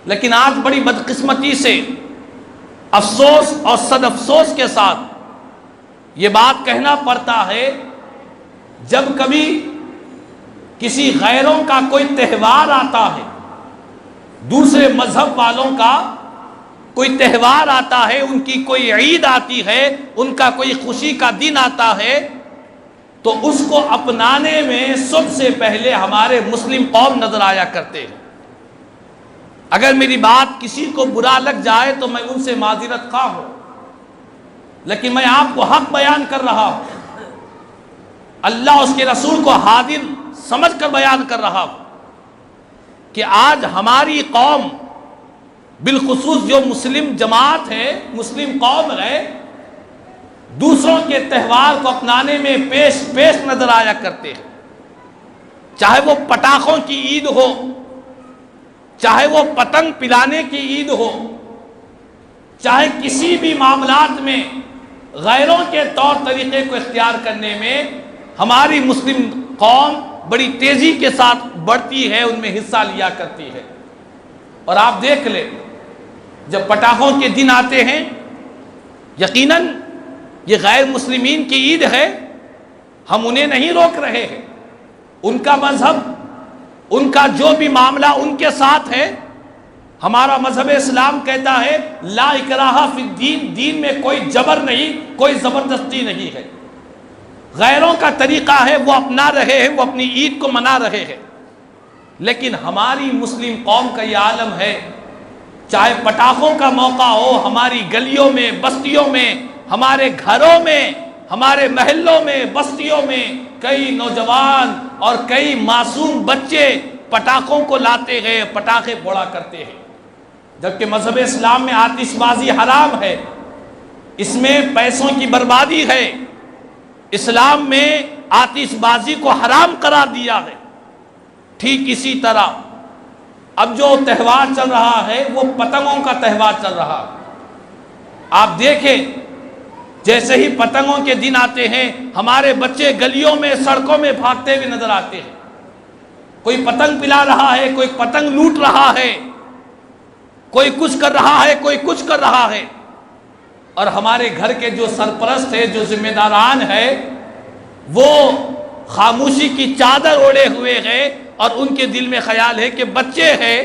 لیکن آج بڑی بدقسمتی سے افسوس اور صد افسوس کے ساتھ یہ بات کہنا پڑتا ہے، جب کبھی کسی غیروں کا کوئی تہوار آتا ہے، دوسرے مذہب والوں کا کوئی تہوار آتا ہے، ان کی کوئی عید آتی ہے، ان کا کوئی خوشی کا دن آتا ہے، تو اس کو اپنانے میں سب سے پہلے ہمارے مسلم قوم نظر آیا کرتے ہیں۔ اگر میری بات کسی کو برا لگ جائے تو میں ان سے معذرت خواہ ہوں، لیکن میں آپ کو حق بیان کر رہا ہوں، اللہ اس کے رسول کو حاضر سمجھ کر بیان کر رہا ہوں کہ آج ہماری قوم، بالخصوص جو مسلم جماعت ہے، مسلم قوم ہے، دوسروں کے تہوار کو اپنانے میں پیش نظر آیا کرتے ہیں، چاہے وہ پٹاخوں کی عید ہو، چاہے وہ پتنگ پلانے کی عید ہو، چاہے کسی بھی معاملات میں غیروں کے طور طریقے کو اختیار کرنے میں ہماری مسلم قوم بڑی تیزی کے ساتھ بڑھتی ہے، ان میں حصہ لیا کرتی ہے۔ اور آپ دیکھ لیں، جب پٹاخوں کے دن آتے ہیں، یقیناً یہ غیر مسلمین کی عید ہے، ہم انہیں نہیں روک رہے ہیں، ان کا مذہب، ان کا جو بھی معاملہ ان کے ساتھ ہے، ہمارا مذہب اسلام کہتا ہے لا اکراہ فی الدین، دین میں کوئی جبر نہیں، کوئی زبردستی نہیں ہے۔ غیروں کا طریقہ ہے، وہ اپنا رہے ہیں، وہ اپنی عید کو منا رہے ہیں، لیکن ہماری مسلم قوم کا یہ عالم ہے، چاہے پٹاخوں کا موقع ہو، ہماری گلیوں میں، بستیوں میں، ہمارے گھروں میں، ہمارے محلوں میں، بستیوں میں کئی نوجوان اور کئی معصوم بچے پٹاخوں کو لاتے ہیں، پٹاخے پھوڑا کرتے ہیں، جبکہ مذہب اسلام میں آتش بازی حرام ہے، اس میں پیسوں کی بربادی ہے، اسلام میں آتش بازی کو حرام قرار دیا ہے۔ ٹھیک اسی طرح اب جو تہوار چل رہا ہے وہ پتنگوں کا تہوار چل رہا ہے۔ آپ دیکھیں، جیسے ہی پتنگوں کے دن آتے ہیں، ہمارے بچے گلیوں میں، سڑکوں میں بھاگتے ہوئے نظر آتے ہیں، کوئی پتنگ پلا رہا ہے، کوئی پتنگ لوٹ رہا ہے، کوئی کچھ کر رہا ہے، کوئی کچھ کر رہا ہے، اور ہمارے گھر کے جو سرپرست ہے، جو ذمہ داران ہے، وہ خاموشی کی چادر اوڑے ہوئے ہیں، اور ان کے دل میں خیال ہے کہ بچے ہیں،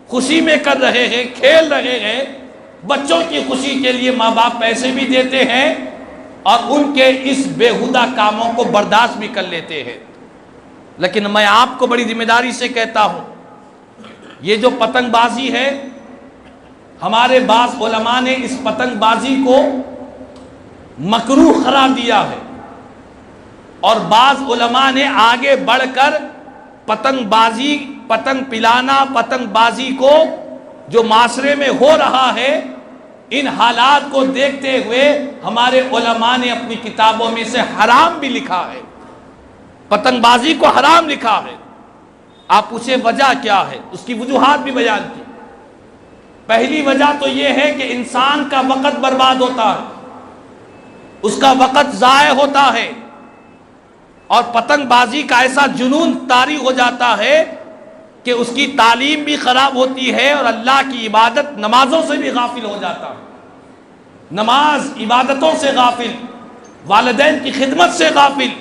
خوشی میں کر رہے ہیں، کھیل رہے ہیں، بچوں کی خوشی کے لیے ماں باپ پیسے بھی دیتے ہیں اور ان کے اس بےہودہ کاموں کو برداشت بھی کر لیتے ہیں۔ لیکن میں آپ کو بڑی ذمہ داری سے کہتا ہوں، یہ جو پتنگ بازی ہے، ہمارے بعض علماء نے اس پتنگ بازی کو مکروہ قرار دیا ہے، اور بعض علماء نے آگے بڑھ کر پتنگ بازی، پتنگ پلانا، پتنگ بازی کو جو معاشرے میں ہو رہا ہے، ان حالات کو دیکھتے ہوئے ہمارے علماء نے اپنی کتابوں میں سے حرام بھی لکھا ہے، پتنگ بازی کو حرام لکھا ہے۔ آپ پوچھیں وجہ کیا ہے، اس کی وجوہات بھی بیان کی۔ پہلی وجہ تو یہ ہے کہ انسان کا وقت برباد ہوتا ہے، اس کا وقت ضائع ہوتا ہے، اور پتنگ بازی کا ایسا جنون طاری ہو جاتا ہے کہ اس کی تعلیم بھی خراب ہوتی ہے، اور اللہ کی عبادت، نمازوں سے بھی غافل ہو جاتا ہے، نماز عبادتوں سے غافل، والدین کی خدمت سے غافل،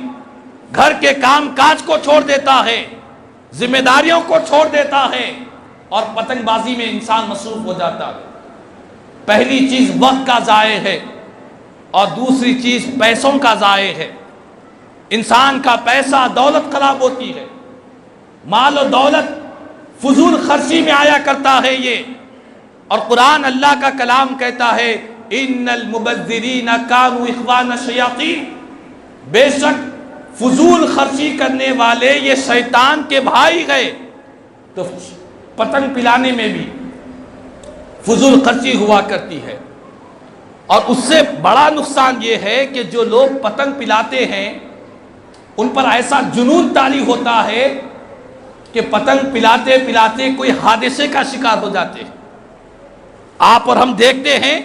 گھر کے کام کاج کو چھوڑ دیتا ہے، ذمہ داریوں کو چھوڑ دیتا ہے، اور پتنگ بازی میں انسان مصروف ہو جاتا ہے۔ پہلی چیز وقت کا ضائع ہے، اور دوسری چیز پیسوں کا ضائع ہے۔ انسان کا پیسہ، دولت خراب ہوتی ہے، مال و دولت فضول خرچی میں آیا کرتا ہے یہ، اور قرآن اللہ کا کلام کہتا ہے ان المبذرین کانوا اخوان الشیاطین، بے شک فضول خرچی کرنے والے یہ شیطان کے بھائی گئے۔ تو پتنگ پلانے میں بھی فضول خرچی ہوا کرتی ہے، اور اس سے بڑا نقصان یہ ہے کہ جو لوگ پتنگ پلاتے ہیں ان پر ایسا جنون طاری ہوتا ہے کہ پتنگ پلاتے پلاتے کوئی حادثے کا شکار ہو جاتے ہیں۔ آپ اور ہم دیکھتے ہیں،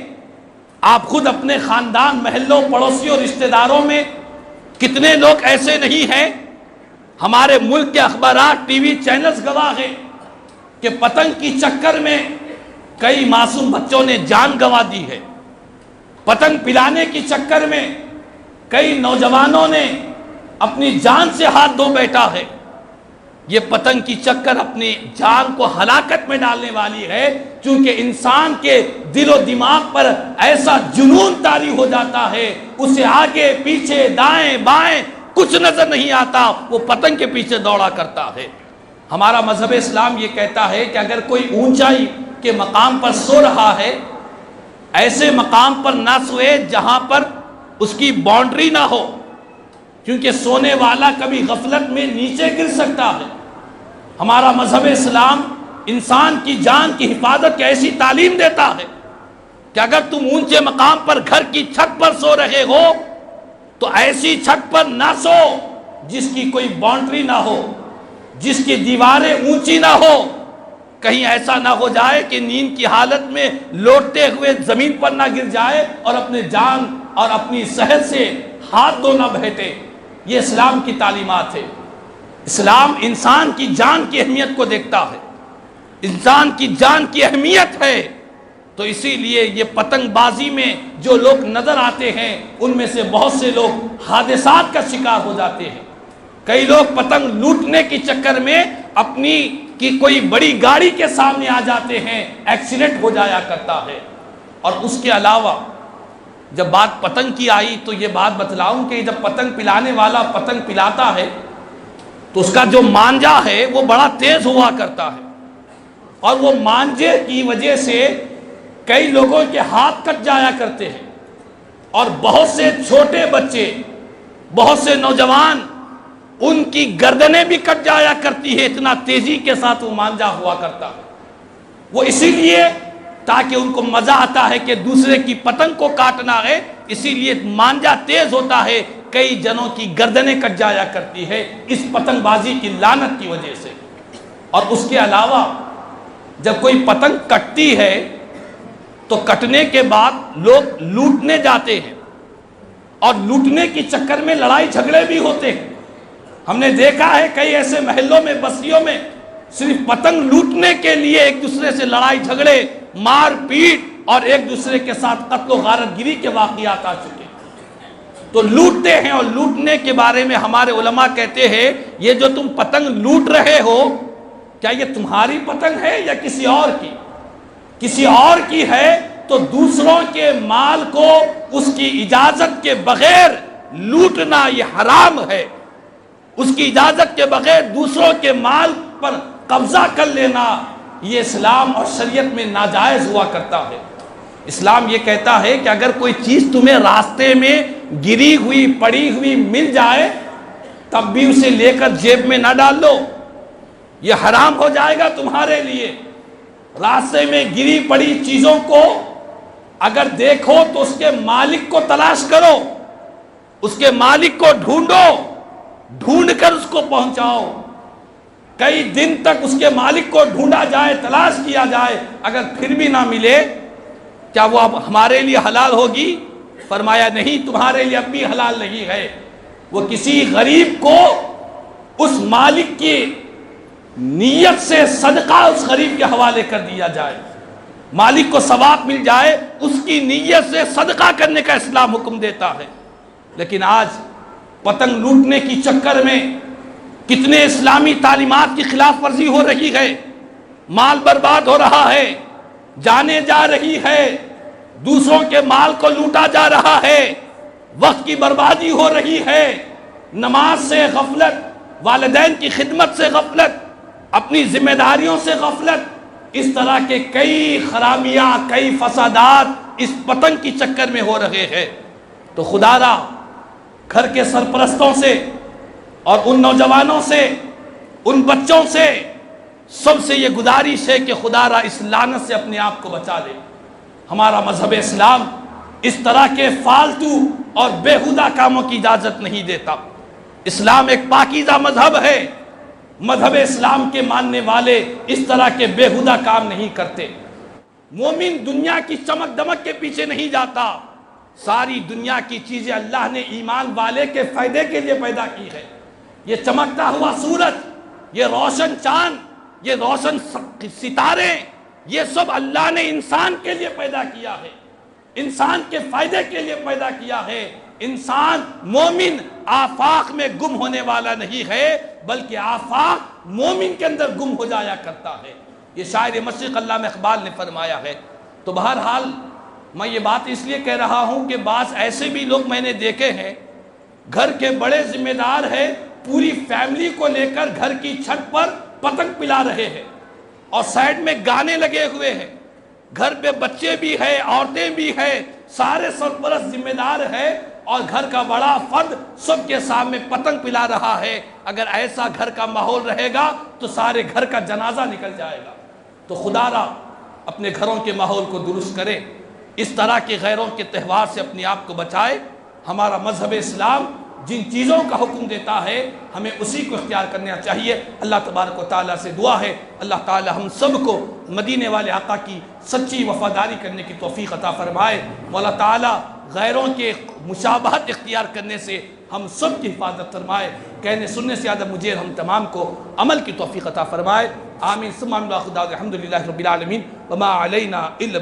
آپ خود اپنے خاندان، محلوں، پڑوسیوں، رشتہ داروں میں کتنے لوگ ایسے نہیں ہیں، ہمارے ملک کے اخبارات، ٹی وی چینلز گواہ ہیں کہ پتنگ کی چکر میں کئی معصوم بچوں نے جان گنوا دی ہے، پتنگ پلانے کی چکر میں کئی نوجوانوں نے اپنی جان سے ہاتھ دھو بیٹھا ہے۔ یہ پتنگ کی چکر اپنی جان کو ہلاکت میں ڈالنے والی ہے، چونکہ انسان کے دل و دماغ پر ایسا جنون طاری ہو جاتا ہے، اسے آگے پیچھے دائیں بائیں کچھ نظر نہیں آتا، وہ پتنگ کے پیچھے دوڑا کرتا ہے۔ ہمارا مذہب اسلام یہ کہتا ہے کہ اگر کوئی اونچائی کے مقام پر سو رہا ہے، ایسے مقام پر نہ سوئے جہاں پر اس کی باؤنڈری نہ ہو، کیونکہ سونے والا کبھی غفلت میں نیچے گر سکتا ہے۔ ہمارا مذہب اسلام انسان کی جان کی حفاظت کی ایسی تعلیم دیتا ہے کہ اگر تم اونچے مقام پر گھر کی چھت پر سو رہے ہو تو ایسی چھت پر نہ سو جس کی کوئی باؤنڈری نہ ہو، جس کی دیواریں اونچی نہ ہو، کہیں ایسا نہ ہو جائے کہ نیند کی حالت میں لوٹتے ہوئے زمین پر نہ گر جائے اور اپنے جان اور اپنی صحت سے ہاتھ دھو نہ بہتے۔ یہ اسلام کی تعلیمات ہے۔ اسلام انسان کی جان کی اہمیت کو دیکھتا ہے، انسان کی جان کی اہمیت ہے، تو اسی لیے یہ پتنگ بازی میں جو لوگ نظر آتے ہیں ان میں سے بہت سے لوگ حادثات کا شکار ہو جاتے ہیں۔ کئی لوگ پتنگ لوٹنے کی چکر میں اپنی کی کوئی بڑی گاڑی کے سامنے آ جاتے ہیں، ایکسیڈنٹ ہو جایا کرتا ہے۔ اور اس کے علاوہ جب بات پتنگ کی آئی تو یہ بات بتلاؤں کہ جب پتنگ پلانے والا پتنگ پلاتا ہے تو اس کا جو مانجا ہے وہ بڑا تیز ہوا کرتا ہے، اور وہ مانجے کی وجہ سے کئی لوگوں کے ہاتھ کٹ جایا کرتے ہیں، اور بہت سے چھوٹے بچے، بہت سے نوجوان، ان کی گردنیں بھی کٹ جایا کرتی ہے، اتنا تیزی کے ساتھ وہ مانجا ہوا کرتا ہے۔ وہ اسی لیے تاکہ ان کو مزہ آتا ہے کہ دوسرے کی پتنگ کو کاٹنا ہے، اسی لیے مانجا تیز ہوتا ہے، کئی جنوں کی گردنیں کٹ جایا کرتی ہے اس پتنگ بازی کی لعنت کی وجہ سے۔ اور اس کے علاوہ جب کوئی پتنگ کٹتی ہے تو کٹنے کے بعد لوگ لوٹنے جاتے ہیں، اور لوٹنے کی چکر میں لڑائی جھگڑے بھی ہوتے ہیں۔ ہم نے دیکھا ہے کئی ایسے محلوں میں، بستیوں میں صرف پتنگ لوٹنے کے لیے ایک دوسرے سے لڑائی جھگڑے، مار پیٹ اور ایک دوسرے کے ساتھ قتل و غارت گری کے واقعات آ چکے ہیں۔ تو لوٹتے ہیں، اور لوٹنے کے بارے میں ہمارے علماء کہتے ہیں یہ جو تم پتنگ لوٹ رہے ہو، کیا یہ تمہاری پتنگ ہے یا کسی اور کی؟ کسی اور کی ہے تو دوسروں کے مال کو اس کی اجازت کے بغیر لوٹنا یہ حرام ہے۔ اس کی اجازت کے بغیر دوسروں کے مال پر قبضہ کر لینا یہ اسلام اور شریعت میں ناجائز ہوا کرتا ہے۔ اسلام یہ کہتا ہے کہ اگر کوئی چیز تمہیں راستے میں گری ہوئی پڑی ہوئی مل جائے تب بھی اسے لے کر جیب میں نہ ڈال لو، یہ حرام ہو جائے گا تمہارے لیے۔ راستے میں گری پڑی چیزوں کو اگر دیکھو تو اس کے مالک کو تلاش کرو، اس کے مالک کو ڈھونڈو، ڈھونڈ کر اس کو پہنچاؤ۔ کئی دن تک اس کے مالک کو ڈھونڈا جائے، تلاش کیا جائے، اگر پھر بھی نہ ملے کیا وہ اب ہمارے لیے حلال ہوگی؟ فرمایا نہیں، تمہارے لیے اب بھی حلال نہیں ہے۔ وہ کسی غریب کو اس مالک کی نیت سے صدقہ اس غریب کے حوالے کر دیا جائے، مالک کو ثواب مل جائے، اس کی نیت سے صدقہ کرنے کا اسلام حکم دیتا ہے۔ لیکن آج پتنگ لوٹنے کی چکر میں کتنے اسلامی تعلیمات کی خلاف ورزی ہو رہی ہے، مال برباد ہو رہا ہے، جانیں جا رہی ہے، دوسروں کے مال کو لوٹا جا رہا ہے، وقت کی بربادی ہو رہی ہے، نماز سے غفلت، والدین کی خدمت سے غفلت، اپنی ذمہ داریوں سے غفلت، اس طرح کے کئی خرابیاں، کئی فسادات اس پتنگ کی چکر میں ہو رہے ہیں۔ تو خدا را گھر کے سرپرستوں سے اور ان نوجوانوں سے، ان بچوں سے، سب سے یہ گزارش ہے کہ خدا را اس لعنت سے اپنے آپ کو بچا لے۔ ہمارا مذہب اسلام اس طرح کے فالتو اور بیہودہ کاموں کی اجازت نہیں دیتا۔ اسلام ایک پاکیزہ مذہب ہے، مذہب اسلام کے ماننے والے اس طرح کے بیہودہ کام نہیں کرتے۔ مومن دنیا کی چمک دمک کے پیچھے نہیں جاتا، ساری دنیا کی چیزیں اللہ نے ایمان والے کے فائدے کے لیے پیدا کی ہے۔ یہ چمکتا ہوا سورج، یہ روشن چاند، یہ روشن ستارے، یہ سب اللہ نے انسان کے لیے پیدا کیا ہے، انسان کے فائدے کے لیے پیدا کیا ہے۔ انسان مومن آفاق میں گم ہونے والا نہیں ہے، بلکہ آفاق مومن کے اندر گم ہو جایا کرتا ہے۔ یہ شاعر مشرق علامہ اقبال نے فرمایا ہے۔ تو بہرحال میں یہ بات اس لیے کہہ رہا ہوں کہ بعض ایسے بھی لوگ میں نے دیکھے ہیں، گھر کے بڑے ذمہ دار ہیں، پوری فیملی کو لے کر گھر کی چھت پر پتنگ پلا رہے ہیں اور سائیڈ میں گانے لگے ہوئے ہیں، گھر پہ بچے بھی ہیں، عورتیں بھی ہیں، سارے سرپرست ذمہ دار ہیں، اور گھر کا بڑا فرد سب کے سامنے پتنگ پلا رہا ہے۔ اگر ایسا گھر کا ماحول رہے گا تو سارے گھر کا جنازہ نکل جائے گا۔ تو خدا را اپنے گھروں کے ماحول کو درست کرے، اس طرح کے غیروں کے تہوار سے اپنے آپ کو بچائے۔ ہمارا مذہب اسلام جن چیزوں کا حکم دیتا ہے ہمیں اسی کو اختیار کرنا چاہیے۔ اللہ تبارک و تعالیٰ سے دعا ہے اللہ تعالیٰ ہم سب کو مدینے والے آقا کی سچی وفاداری کرنے کی توفیق عطا فرمائے۔ مولا تعالیٰ غیروں کے مشابہت اختیار کرنے سے ہم سب کی حفاظت فرمائے، کہنے سننے سے زیادہ مجھے ہم تمام کو عمل کی توفیق عطا فرمائے۔ آمین ثم آمین۔ الحمدللہ رب العالمین وما علینا الا